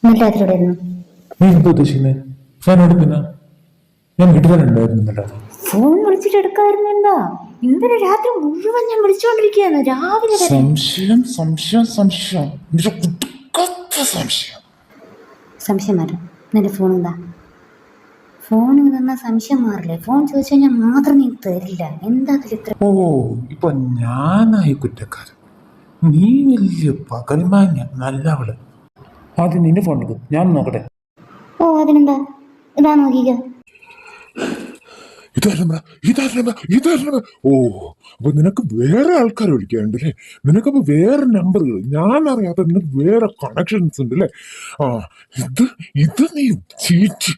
ഇന്നലെ രാത്രി എവിടെയായിരുന്നു? നീ എന്താ ഉദ്ദേശിക്കുന്നത്? ഞാൻ എടുക്കുന്ന ഞാൻ വീട്ടിൽ തന്നെ ഉണ്ടായിരുന്നു ഇന്നലെ രാത്രി. ഫോൺ വിളിച്ചിട്ട് എടുക്കായിരുന്നു. എന്താ ഇന്നലെ രാത്രി മുഴുവൻ ഞാൻ വിളിച്ചുകൊണ്ടിരിക്കുകയാണ്, രാവിലെ വരെ. സംശയം സംശയം സംശയം നിന്റെ കുടുക്കത്തെ സംശയം. സംശയം മാറും. നിന്റെ ഫോൺ എന്താ? ഫോണിൽ നിന്നാ സംശയം മാറില്ലേ? ഫോൺ ചോദിച്ചു കഴിഞ്ഞാൽ മാത്രം നീ തരില്ല. എന്താ അതിൽ ഇത്ര? ഓ, ഇപ്പൊ ഞാനായി കുറ്റക്കാരൻ. നീ വലിയ പകൽമാങ്ങ നല്ലവള്. ആദ്യം നിന്റെ ഫോൺ എടുക്കും, ഞാൻ നോക്കട്ടെ. ഓ, അതിനെന്താ? ഇതാ നോക്കിക്ക. ഇതാരണം. ഓ, അപ്പൊ നിനക്ക് വേറെ ആൾക്കാർ വിളിക്കാറുണ്ടല്ലേ? നിനക്കപ്പോ വേറെ നമ്പറുകൾ ഞാൻ അറിയാത്ത നിനക്ക് വേറെ കണക്ഷൻസ് ഉണ്ട് അല്ലേ? ആ, ഇത് നീ ചീറ്റ്.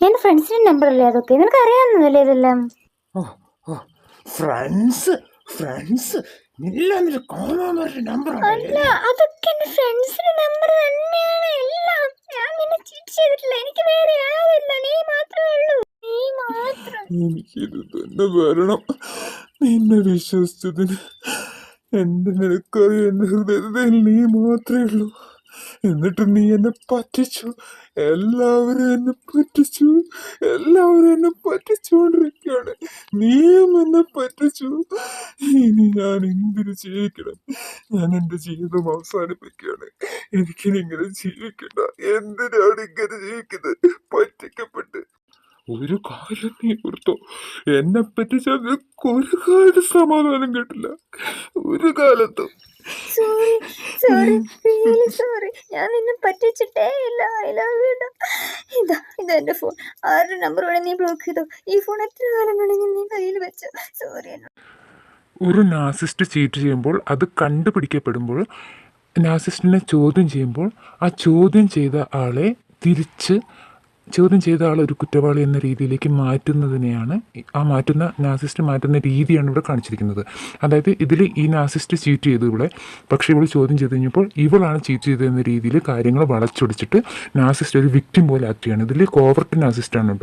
എന്റെ ഫ്രണ്ട്സിന്റെ നമ്പർ അല്ലേ അതൊക്കെ? നിനക്ക് അറിയാവുന്നതല്ലേ ഇതെല്ലാം? ഫ്രണ്ട്സ് എല്ലാം കോമന്മാരുടെ നമ്പർ അല്ല, അതൊക്കെ എന്റെ ഫ്രണ്ട്സിന്റെ നമ്പർ തന്നെയാണ് എല്ലാം. ഞാൻ നിന്നെ ചീറ്റ് ചെയ്തിട്ടില്ല. എനിക്ക് വേറെ ആരില്ല, നീ മാത്രമേ ഉള്ളൂ. നീ മാത്രം. എനിക്കിത് തന്നെ വരണം. നിന്നെ വിശ്വസിച്ചതിന് നിനക്കറിയാം, എന്റെ ഹൃദയത്തിൽ നീ മാത്രമേ ഉള്ളൂ. എന്നിട്ട് നീ എന്നെ പറ്റിച്ചു. എല്ലാവരും എന്നെ പറ്റിച്ചുകൊണ്ടിരിക്കുകയാണ്. നീയും എന്നെ പറ്റിച്ചു. ഇനി ഞാൻ എന്തിനു ജീവിക്കണം? ഞാൻ എന്റെ ജീവിതം അവസാനിപ്പിക്കുകയാണ്. എനിക്കിനി ഇങ്ങനെ ജീവിക്കണ്ട. എന്തിനാണ് ഇങ്ങനെ ജീവിക്കുന്നത്? പറ്റിക്കപ്പെട്ട്. ഒരു കാര്യം നീ ഓർത്തോ, എന്നെ പറ്റിച്ചാൽ നിനക്ക് ഒരു കാര്യം സമാധാനം കിട്ടില്ല, ഒരു കാലത്തും. Sorry, really sorry. ഞാൻ നിന്നെ പറ്റിച്ചിട്ടേ ഇല്ല. I love you. ഇതാ എന്റെ ഫോൺ. ആരുടെ നമ്പർ വേണേ നീ ബ്ലോക്ക് ചെയ്തോ. ഈ ഫോൺ എത്ര കാലം വേണമെങ്കിൽ നീ കയ്യിൽ വെച്ചോ. സോറി. ഒരു നാസിസ്റ്റ് ചീറ്റ് ചെയ്യുമ്പോൾ അത് കണ്ടുപിടിക്കപ്പെടുമ്പോൾ നാസിസ്റ്റിനെ ചോദ്യം ചെയ്യുമ്പോൾ ആ ചോദ്യം ചെയ്ത ആളെ ഒരു കുറ്റവാളി എന്ന രീതിയിലേക്ക് മാറ്റുന്നതിനെയാണ് നാസിസ്റ്റ് മാറ്റുന്ന രീതിയാണ് ഇവിടെ കാണിച്ചിരിക്കുന്നത്. അതായത് ഇതിൽ ഈ നാസിസ്റ്റ് ചീറ്റ് ചെയ്തു ഇവിടെ, പക്ഷേ ഇവൾ ചോദ്യം ചെയ്ത് കഴിഞ്ഞപ്പോൾ ഇവളാണ് ചീറ്റ് ചെയ്തതെന്ന രീതിയിൽ കാര്യങ്ങൾ വളച്ചൊടിച്ചിട്ട് നാസിസ്റ്റ് ഒരു വിക്ടിം പോലെ ആക്ട് ചെയ്യാണ്. ഇതിൽ കോവർട്ട് നാസിസ്റ്റാണ്.